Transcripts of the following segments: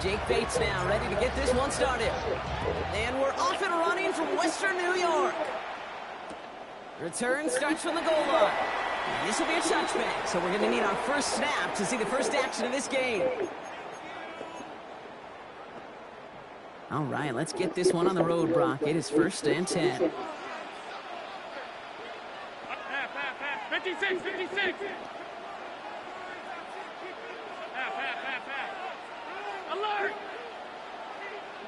Jake Bates now ready to get this one started. And we're off and running from Western New York. Return starts from the goal line. This will be a touchback, so we're going to need our first snap to see the first action of this game. All right, let's get this one on the road, Brock. It is 1st and 10. 56, 56. Alert!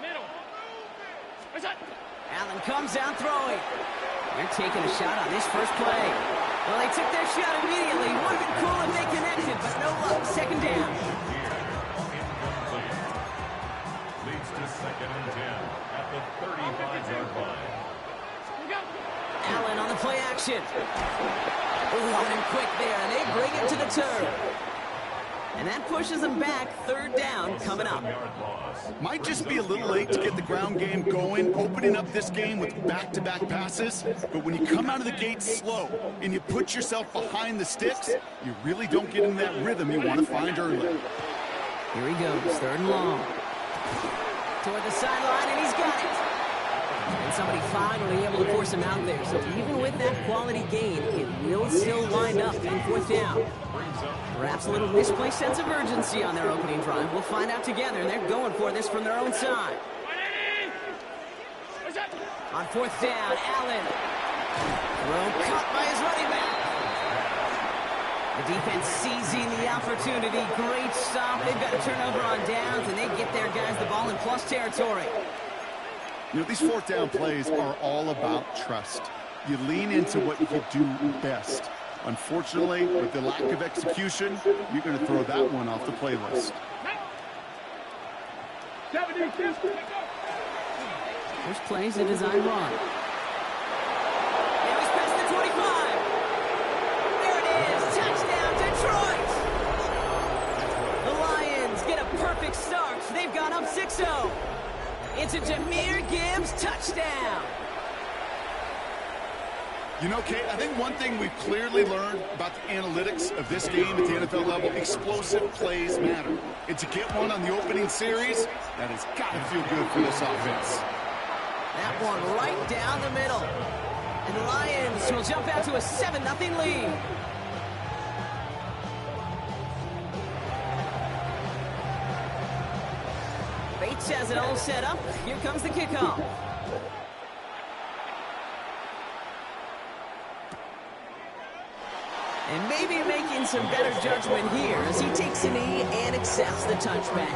Middle. Allen comes down throwing. They're taking a shot on this first play. Well, they took their shot immediately. Would have been cool if they connected, but no luck. 2nd down. Leads to 2nd and 10 at the 35-yard line. Allen on the play action. Running quick there, and they bring it to the turn. And that pushes them back. 3rd down coming up. Might just be a little late to get the ground game going, opening up this game with back-to-back passes. But when you come out of the gate slow and you put yourself behind the sticks, you really don't get in that rhythm you want to find early. Here he goes, 3rd and long. Toward the sideline, and he's got it. And somebody finally able to force him out there. So even with that quality gain, it will still wind up in 4th down. Perhaps a little misplaced sense of urgency on their opening drive. We'll find out together, and they're going for this from their own side. On 4th down, Allen. Throw caught by his running back. The defense seizing the opportunity. Great stop. They've got a turnover on downs, and they get their guys the ball in plus territory. You know, these 4th down plays are all about trust. You lean into what you do best. Unfortunately, with the lack of execution, you're going to throw that one off the playlist. First play's a design run. And he's past the 25. There it is. Touchdown, Detroit. The Lions get a perfect start. They've gone up 6-0. It's a Jahmyr Gibbs touchdown. You know, Kate, I think one thing we've clearly learned about the analytics of this game at the NFL level, explosive plays matter. And to get one on the opening series, that has got to feel good for this offense. That one right down the middle. And the Lions will jump out to a 7-0 lead. Bates has it all set up. Here comes the kickoff. And maybe making some better judgment here as he takes a knee and accepts the touchback.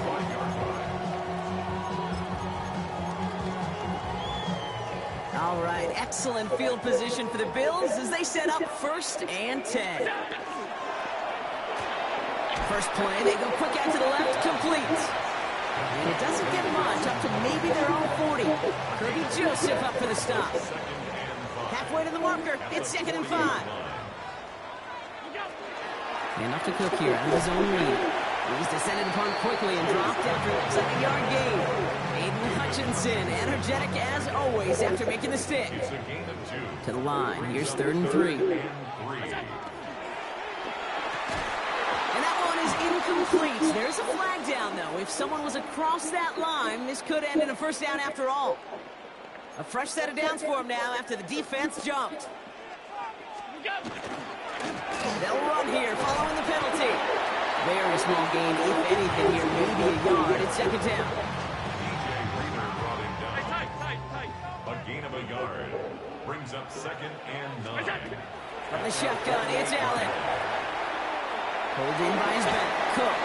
All right, excellent field position for the Bills as they set up 1st and 10. First play, they go quick out to the left, complete. And it doesn't get much, up to maybe their own 40. Kirby Joseph up for the stop. Halfway to the marker, it's 2nd and 5. Enough to Cook here out of his own lead. He's descended upon quickly and dropped after a 7-yard gain. Aiden Hutchinson, energetic as always after making the stick. To the line, here's 3rd and 3. And that one is incomplete. There's a flag down, though. If someone was across that line, this could end in a 1st down after all. A fresh set of downs for him now after the defense jumped. They'll run here following the penalty. Very small gain, if anything here, maybe a yard. It's 2nd down. A gain of a yard brings up 2nd and 9. From the shotgun, it's Allen. Pulled in by his back, Cook.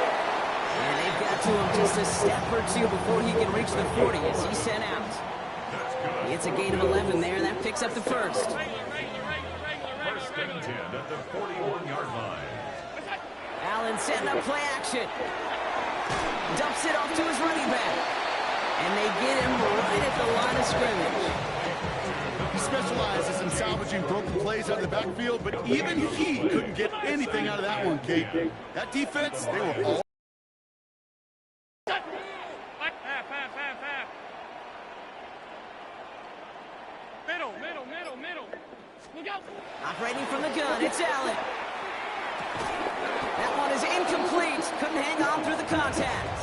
And they've got to him just a step or two before he can reach the 40 as he's sent out. It's a gain of 11 there. That picks up the 1st. 1st and 10 at the 41-yard line. Allen setting up play action. Dumps it off to his running back. And they get him right at the line of scrimmage. He specializes in salvaging broken plays out of the backfield, but even he couldn't get anything out of that one, Kate. That defense, they were all... Operating from the gun, it's Allen. That one is incomplete. Couldn't hang on through the contact.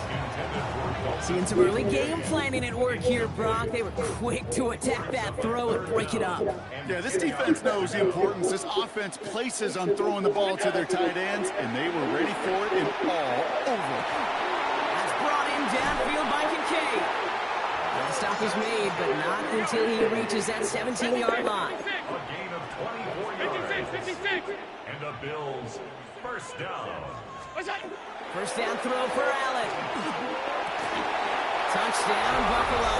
Seeing some early game planning at work here, Brock. They were quick to attack that throw and break it up. Yeah, this defense knows the importance this offense places on throwing the ball to their tight ends, and they were ready for it and all over. That's brought in downfield by Kincaid. The stop is made, but not until he reaches that 17-yard line. A gain of 24 yards. 56. And the Bills first down. First down throw for Allen. Touchdown, Buffalo.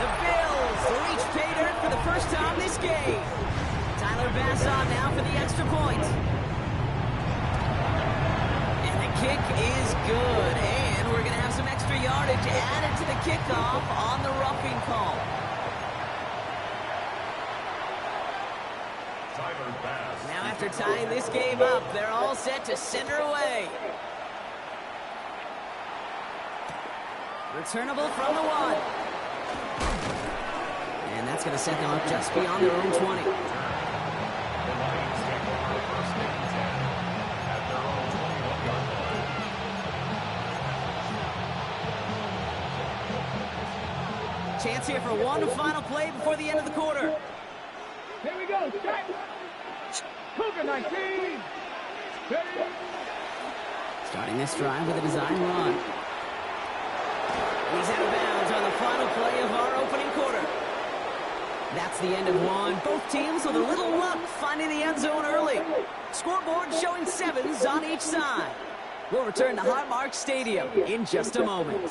The Bills reach pay dirt for the first time this game. Tyler Bass on now for the extra point. And the kick is good. And we're going to have some extra yardage added to the kickoff on the roughing call. Tyler Bass. Now after tying this game up, they're all set to center away. Returnable from the 1. And that's going to set them up just beyond their own 20. The Lions take over first and 10 at their own 21-yard line. Chance here for one final play before the end of the quarter. Here we go. Cougar 19. Starting this drive with a design run. He's out of bounds on the final play of our opening quarter. That's the end of one. Both teams with a little luck finding the end zone early. Scoreboard showing 7s on each side. We'll return to Highmark Stadium in just a moment.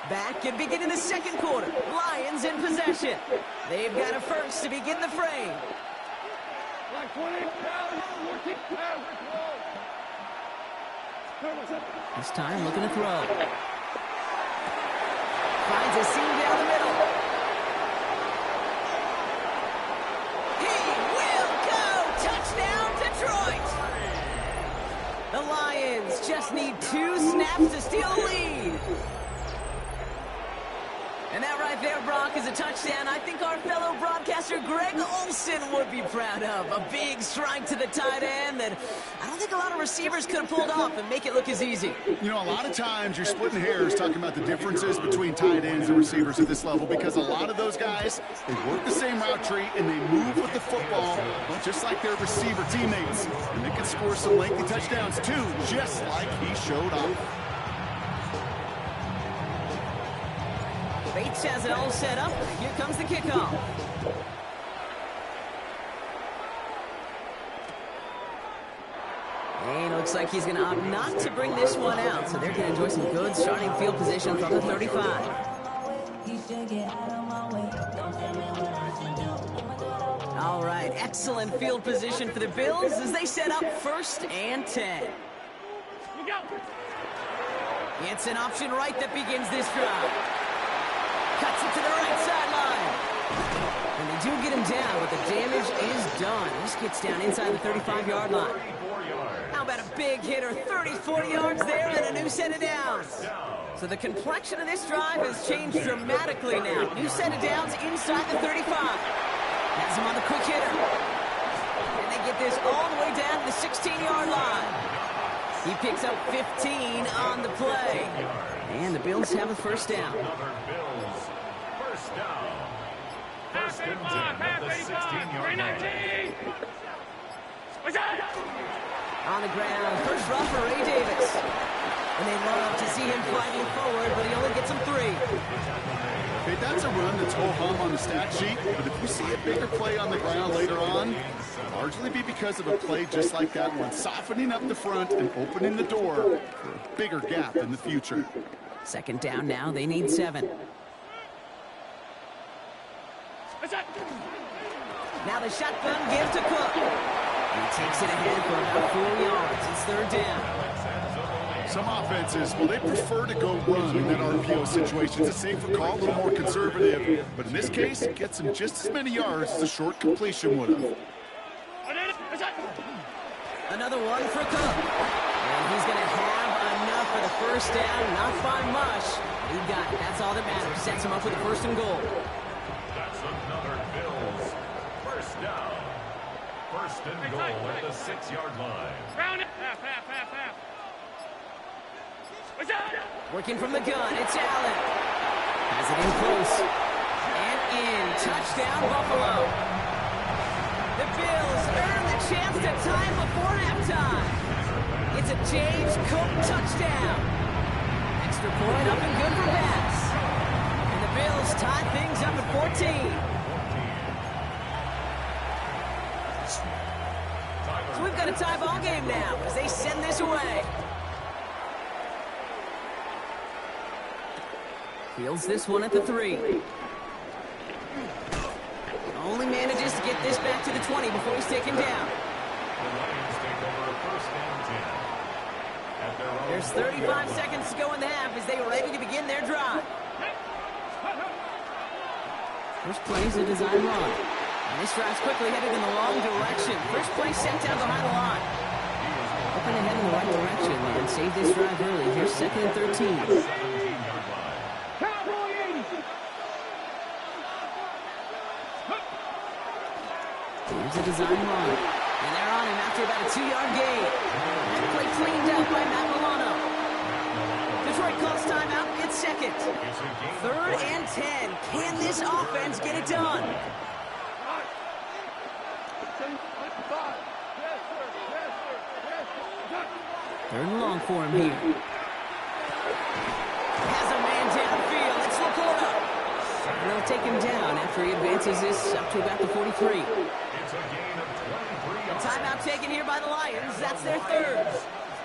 Back and beginning the second quarter. Lions in possession. They've got a first to begin the frame. Like 20. This time looking to throw. Finds a seam down the middle. He will go! Touchdown, Detroit! The Lions just need 2 snaps to steal the lead. And that right there, Brock, is a touchdown I think our fellow broadcaster Greg Olsen would be proud of. A big strike to the tight end that I don't think a lot of receivers could have pulled off and make it look as easy. You know, a lot of times you're splitting hairs talking about the differences between tight ends and receivers at this level because a lot of those guys, they work the same route tree and they move with the football just like their receiver teammates. And they can score some lengthy touchdowns too, just like he showed off. Bates has it all set up. Here comes the kickoff. And it looks like he's going to opt not to bring this one out. So they're going to enjoy some good starting field position from the 35. All right, excellent field position for the Bills as they set up first and 10. It's an option right that begins this drive. Cuts it to the right sideline. And they do get him down, but the damage is done. This gets down inside the 35-yard line. How about a big hitter, 34 yards there and a new set of downs. So the complexion of this drive has changed dramatically now. New set of downs inside the 35. Has him on the quick hitter. And they get this all the way down to the 16-yard line. He picks up 15 on the play. And the Bills have a first down. First down. First and 10 at the 16-yard line. On the ground, first run for Ray Davis. And they love to see him fighting forward, but he only gets him 3. Okay, that's a run that's ho-hum on the stat sheet, but if you see a bigger play on the ground later on, it'll largely be because of a play just like that one, softening up the front and opening the door for a bigger gap in the future. Second down now, they need 7. Now the shotgun give to Cook. He takes it ahead for about 4 yards. It's third down. Some offenses, well, they prefer to go run in that RPO situation. It's a safer call, a little more conservative. But in this case, it gets him just as many yards as a short completion would have. Another one for Cook. And he's going to have enough for the first down. Not by much. He got it. That's all that matters. Sets him up with a first and goal. That's another Bills first down. First and goal at the 6-yard line. Round it. Half. What's up? Working from the gun, it's Allen. Has it in close. And in. Touchdown, Buffalo. The Bills earn the chance to tie before halftime. It's a James Cook touchdown. Extra point up and good for Bass. And the Bills tie things up at 14. So we've got a tie ball game now as they send this away. Fields this one at the 3. Only manages to get this back to the 20 before he's taken down. The Lions take over first and 10. At their own There's 35 seconds to go in the half as they are ready to begin their drive. First play is a design run. And this drive's quickly headed in the wrong direction. First play sent down behind the line. Hoping to head in the right direction and save this drive early. Here's 2nd and 13. Cowboy 80. Here's a design run. And they're on him after about a 2-yard gain. That play cleaned up by Matt Milano. Detroit calls timeout. It's second. 3rd and 10. Can this offense get it done? Third and long for him here. Has a man downfield. It's Laporta. And they'll take him down after he advances this up to about the 43. It's a gain of 23 yards. Timeout taken here by the Lions. That's their 3rd.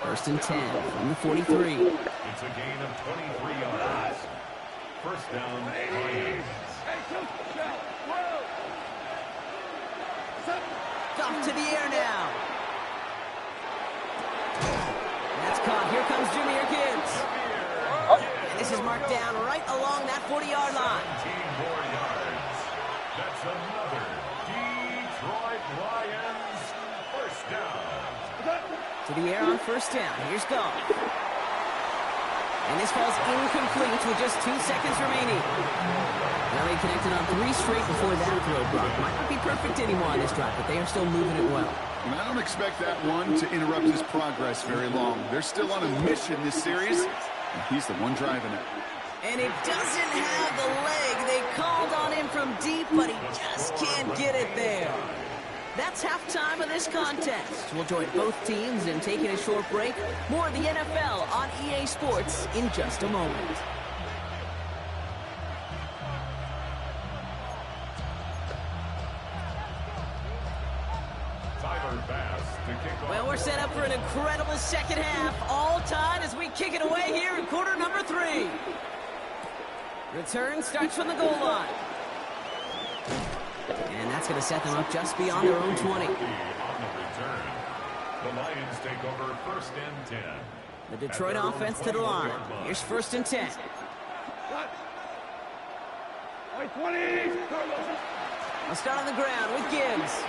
1st and 10 from the 43. It's a gain of 23 yards. First down, Lions. Off to the air now. That's caught. Here comes Jahmyr Gibbs. And this is marked down right along that 40-yard line. 18 more yards. That's another Detroit Lions first down. To the air on first down. Here's Goff. And this falls incomplete with just 2 seconds remaining. Now they connected on 3 straight before that throw, Brock. Might not be perfect anymore on this drive, but they are still moving it well. And I don't expect that one to interrupt his progress very long. They're still on a mission this series, and he's the one driving it. And it doesn't have the leg. They called on him from deep, but he just can't get it there. That's halftime of this contest. We'll join both teams in taking a short break. More of the NFL on EA Sports in just a moment. Well, we're set up for an incredible second half. All tied as we kick it away here in quarter number 3. Return starts from the goal line. And that's going to set them up just beyond their own 20. On the return, the Lions take over first and 10. The Detroit offense to the line. Here's 1st and 10. Wait, 20. I'll start on the ground with Gibbs.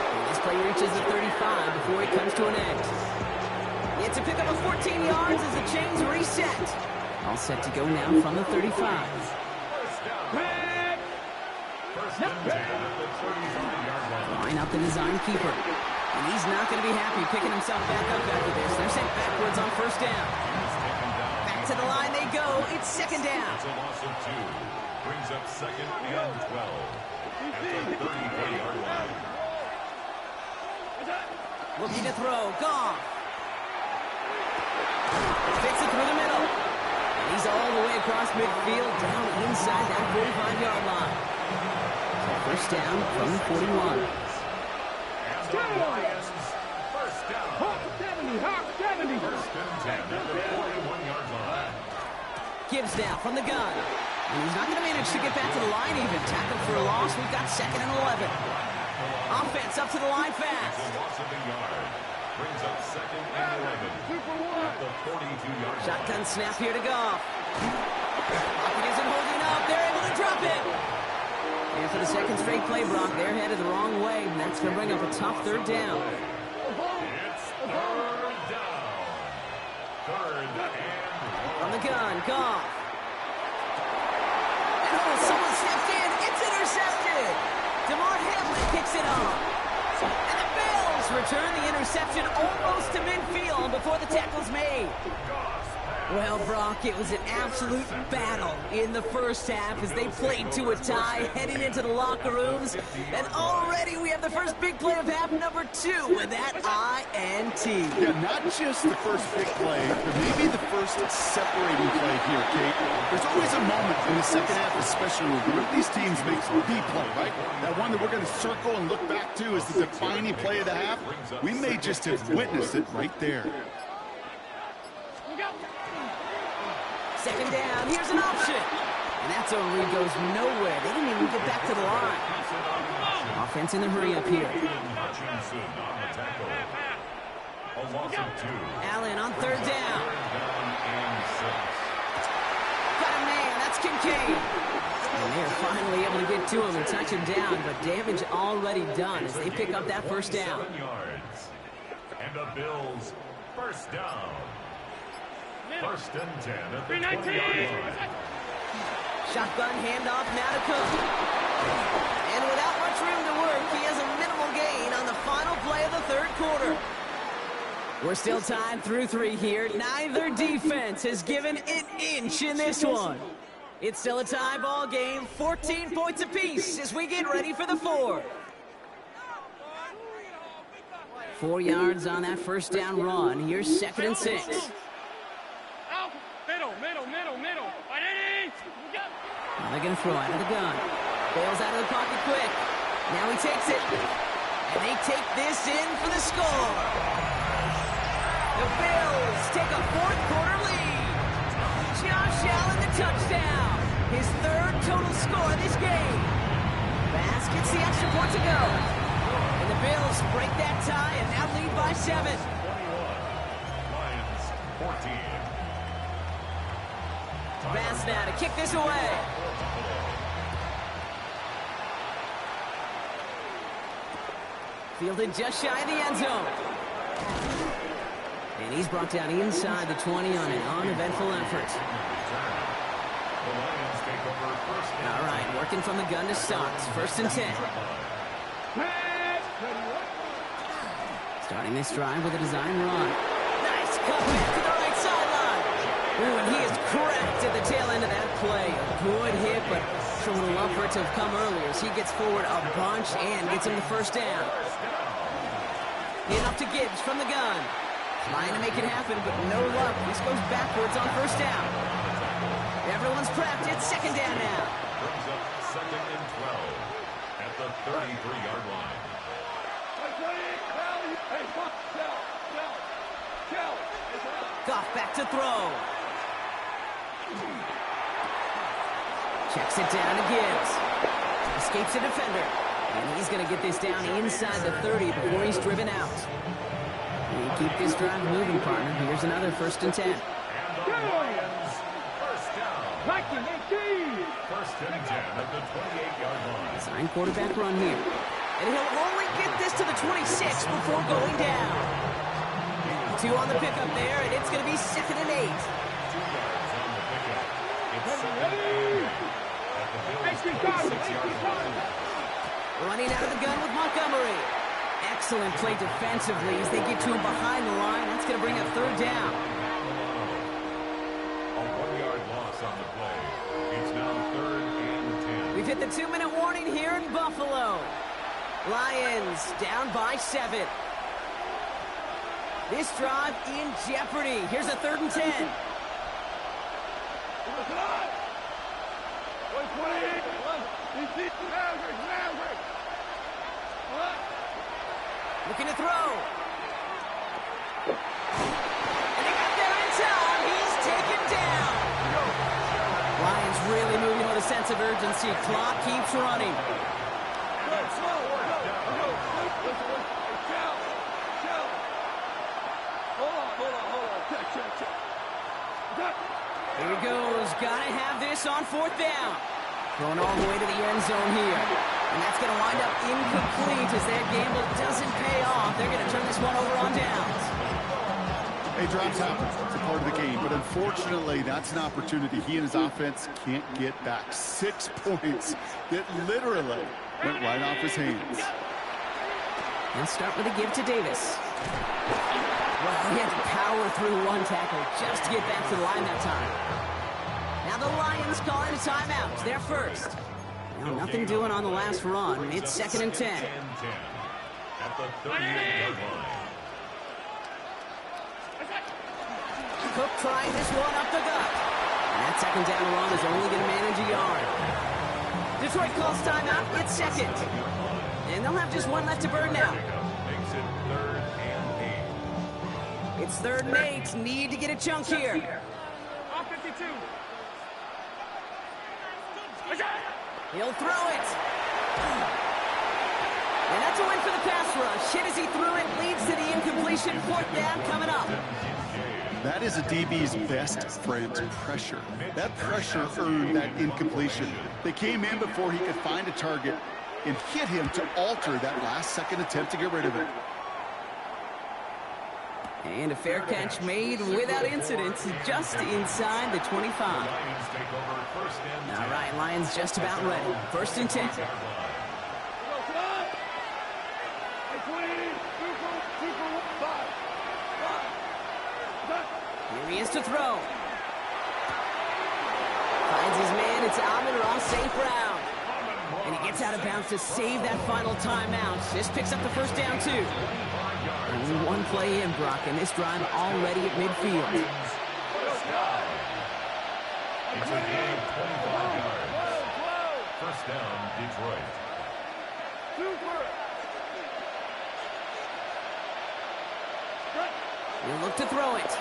And this play reaches the 35 before it comes to an end. It's a pickup of 14 yards as the chains reset. All set to go now from the 35. First and 10 at the 35-yard line. Line up the design keeper. And he's not going to be happy picking himself back up after this. They're sent backwards on first down. Back to the line they go. It's second down. It's a loss of 2. Brings up second and 12 at the 33-yard line. Looking to throw. Goff. Fits it through the middle. And he's all the way across midfield down inside that 45-yard line. So first down from the 41. And the Lions first down. Hawk 70, Hawk 70. First and 10 at the 41-yard line. Gibbs now from the gun. And he's not going to manage to get back to the line even. Tackled for a loss. We've got second and 11. Offense up to the line fast. The loss of a yard. Brings up second and 11 at the 42-yard line. Shotgun snap here to Goff. Lockett isn't holding up. They're able to drop it. And for the second straight play, Brock, they're headed the wrong way. And that's going to bring up a tough third down. It's third down. Third and 1. On the gun, Goff. And oh, someone stepped in. It's intercepted. DeMar Hamlin kicks it right on. And the Bills return the interception almost to midfield before the tackle's made. Well, Brock, it was an absolute battle in the first half as they played to a tie, heading into the locker rooms. And already we have the first big play of half number 2 with that INT. Yeah, not just the first big play, but maybe the first separating play here, Kate. There's always a moment in the second half, especially when one of these teams makes the play, right? That one that we're going to circle and look back to as the defining play of the half. We may just have witnessed it right there. Second down, here's an option. And that zone read goes nowhere. They didn't even get back to the line. Offense in the hurry up here. Allen on third down. Got a man, that's Kincaid. And they're finally able to get to him and touch him down, but damage already done as they pick up that first down. And the Bills, first down. First and 10 at the 20-yard line. Shotgun handoff now to Cook. And without much room to work, he has a minimal gain on the final play of the third quarter. We're still tied through 3 here. Neither defense has given an inch in this one. It's still a tie ball game, 14 points apiece as we get ready for the fourth. 4 yards on that first down run. Here's 2nd and 6. Middle. Now they're going to throw out of the gun. Bails out of the pocket quick. Now he takes it. And they take this in for the score. The Bills take a fourth quarter lead. Josh Allen the touchdown. His 3rd total score this game. Bass gets the extra point to go. And the Bills break that tie and now lead by 7. 21. Lions 14. Bass now to kick this away. Fielded just shy of the end zone. And he's brought down inside the 20 on an uneventful effort. All right, working from the gun to start. 1st and 10. Starting this drive with a design run. Nice cut back to the right sideline. Ooh, and he is cracked at the tail end of that play. A good hit, but sure would have loved for it to have come earlier as he gets forward a bunch and gets him the first down. In up to Gibbs from the gun. Trying to make it happen, but no luck. This goes backwards on first down. Everyone's prepped. It's 2nd down now. Brings up 2nd and 12 at the 33-yard line. Goff back to throw. Checks it down to Gibbs. Escapes a defender. And he's going to get this down inside the 30 before he's driven out. We keep this drive moving, partner. Here's another 1st and 10. And the Lions, first down. 1st and 10 at the 28-yard line. Design quarterback run here. And he'll only get this to the 26 before going down. 2 on the pickup there, and it's going to be 2nd and 8. 2 yards on the pickup. It's 2nd and 8 at the Bills' 26-yard line. Running out of the gun with Montgomery. Excellent play defensively as they get to him behind the line. That's going to bring up 3rd down. A 1-yard loss on the play. It's now 3rd and 10. We've hit the 2-minute warning here in Buffalo. Lions down by 7. This drive in jeopardy. Here's a 3rd and 10. Looking to throw. And he got there in time. He's taken down. Lions really moving with a sense of urgency. Clock keeps running. Here he goes. Gotta have this on 4th down. Going all the way to the end zone here. And that's going to wind up incomplete as that gamble doesn't pay off. They're going to turn this one over on downs. Hey, drops happen. It's a part of the game. But unfortunately, that's an opportunity he and his offense can't get back. 6 points that literally went right off his hands. They'll start with a give to Davis. Well, he had to power through one tackle just to get back to the line that time. Now the Lions calling a timeout. They're first. Well, nothing doing on the last run. It's 2nd and 10. At the 38-yard line. Cook trying this one up the gut. And that 2nd down run is only going to manage a yard. Detroit calls timeout. It's 2nd. And they'll have just one left to burn now. Makes it 3rd and 8. It's 3rd and 8. Need to get a chunk here. Off 52. He'll throw it. And that's a win for the pass rush. Hit as he threw it. Leads to the incompletion. 4th down coming up. That is a DB's best friend, pressure. That pressure earned that incompletion. They came in before he could find a target and hit him to alter that last-second attempt to get rid of it. And a fair catch made without incident, just inside the 25. Lions take over 1st and 10. All right, Lions just about ready. 1st and 10. Here he is to throw. Finds his man. It's Amon-Ra St. Brown. And he gets out of bounds to save that final timeout. This picks up the 1st down, too. Only one play in, Brock, and this drive already at midfield. It's a game 25 yards. 1st down, Detroit. He'll look to throw it.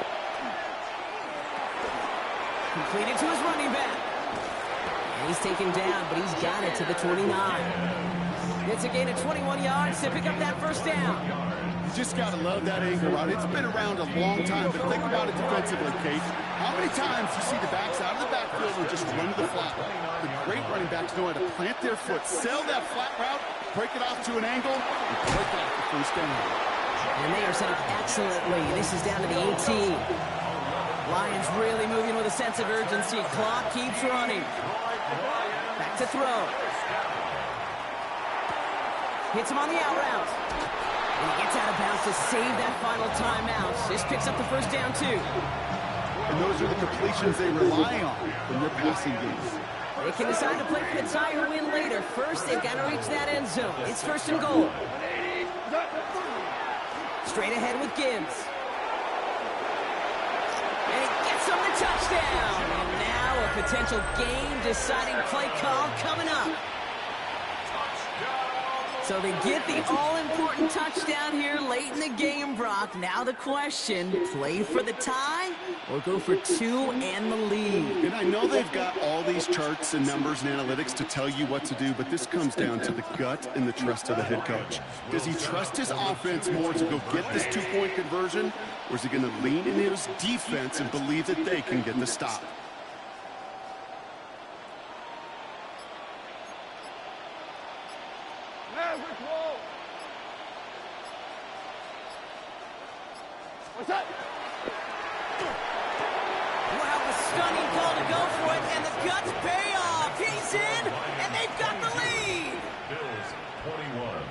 Completed to his running back. And he's taken down, but he's got it to the 29. It's a gain of 21 yards to pick up that 1st down. You just got to love that angle route. It's been around a long time, but think about it defensively, Kate. How many times you see the backs out of the backfield and just run to the flat? The great running backs know how to plant their foot, sell that flat route, break it off to an angle, and break off the 1st down. And they are set up excellently. This is down to the 18. Lions really moving with a sense of urgency. Clock keeps running. Back to throw. Hits him on the out route. And he gets out of bounds to save that final timeout. This picks up the 1st down, too. And those are the completions they rely on from their passing games. They can decide to play for the tie or win later. First, they've got to reach that end zone. It's 1st and goal. Straight ahead with Gibbs. And he gets him the touchdown. And now a potential game-deciding play call coming up. So they get the all-important touchdown here late in the game, Brock. Now the question, play for the tie or go for 2 and the lead? And I know they've got all these charts and numbers and analytics to tell you what to do, but this comes down to the gut and the trust of the head coach. Does he trust his offense more to go get this 2-point conversion, or is he going to lean into his defense and believe that they can get the stop? What's that? Wow, a stunning call to go for it, and the guts pay off. He's in, and they've got the lead. Bills 21.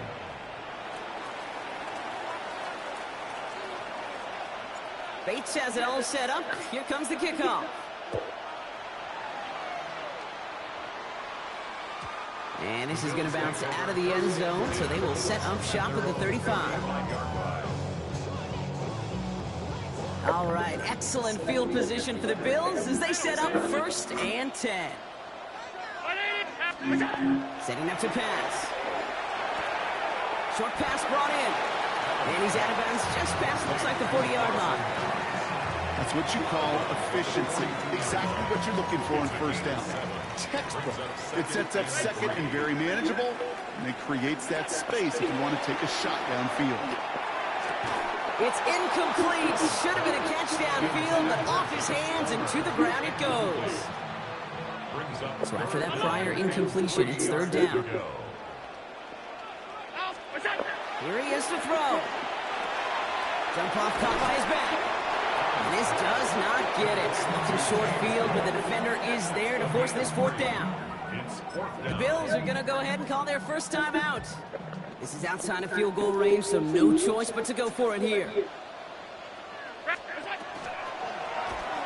Bates has it all set up. Here comes the kickoff. And this is going to bounce out of the end zone, so they will set up shop at the 35. All right, excellent field position for the Bills as they set up 1st and 10. Setting up to pass. Short pass brought in. And he's out of bounds just past, looks like the 40-yard line. That's what you call efficiency. Exactly what you're looking for in 1st down. Textbook. It sets up 2nd and very manageable, and it creates that space if you want to take a shot downfield. It's incomplete. Should have been a catch downfield, but off his hands and to the ground it goes. So after that prior incompletion, it's 3rd down. Here he is to throw. Jump off caught by his back. And this does not get it. Looking short field, but the defender is there to force this 4th down. The Bills are going to go ahead and call their first time out. This is He's outside of field goal range, so no choice but to go for it here.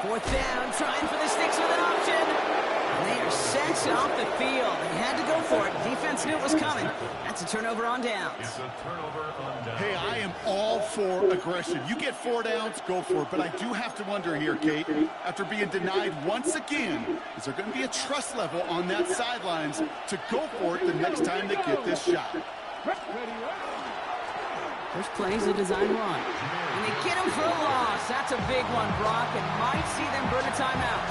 Fourth down, trying for the sticks with an option. And they are sent off the field. They had to go for it. Defense knew it was coming. That's a turnover on downs. It's a turnover on downs. Hey, I am all for aggression. You get 4 downs, go for it. But I do have to wonder here, Kate, after being denied once again, is there going to be a trust level on that sidelines to go for it the next time they get this shot? First play is a design run. And they get him for a loss. That's a big one, Brock, and might see them burn a timeout.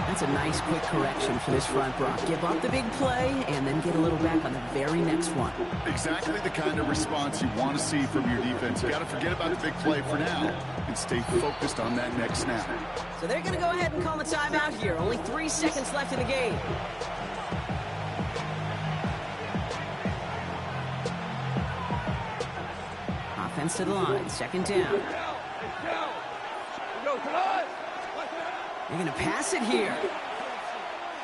That's a nice quick correction for this front, Brock. Give up the big play and then get a little back on the very next one. Exactly the kind of response you want to see from your defense. You got to forget about the big play for now and stay focused on that next snap. So they're going to go ahead and call a timeout here. Only 3 seconds left in the game. Offense to the line. Second down. They're going to pass it here.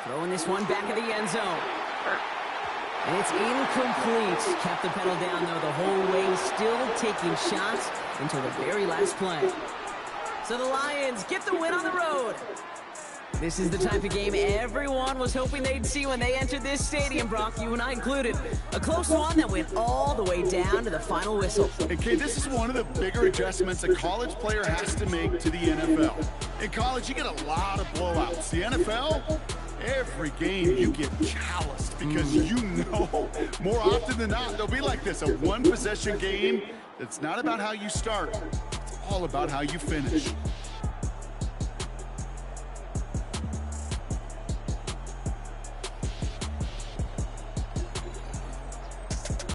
Throwing this one back of the end zone. And it's incomplete. Kept the pedal down, though, the whole way, still taking shots until the very last play. So the Lions get the win on the road. This is the type of game everyone was hoping they'd see when they entered this stadium, Brock, you and I included. A close one that went all the way down to the final whistle. Okay, this is one of the bigger adjustments a college player has to make to the NFL. In college, you get a lot of blowouts. The NFL, every game you get calloused because you know more often than not they'll be like this, a one-possession game. It's not about how you start. It's all about how you finish.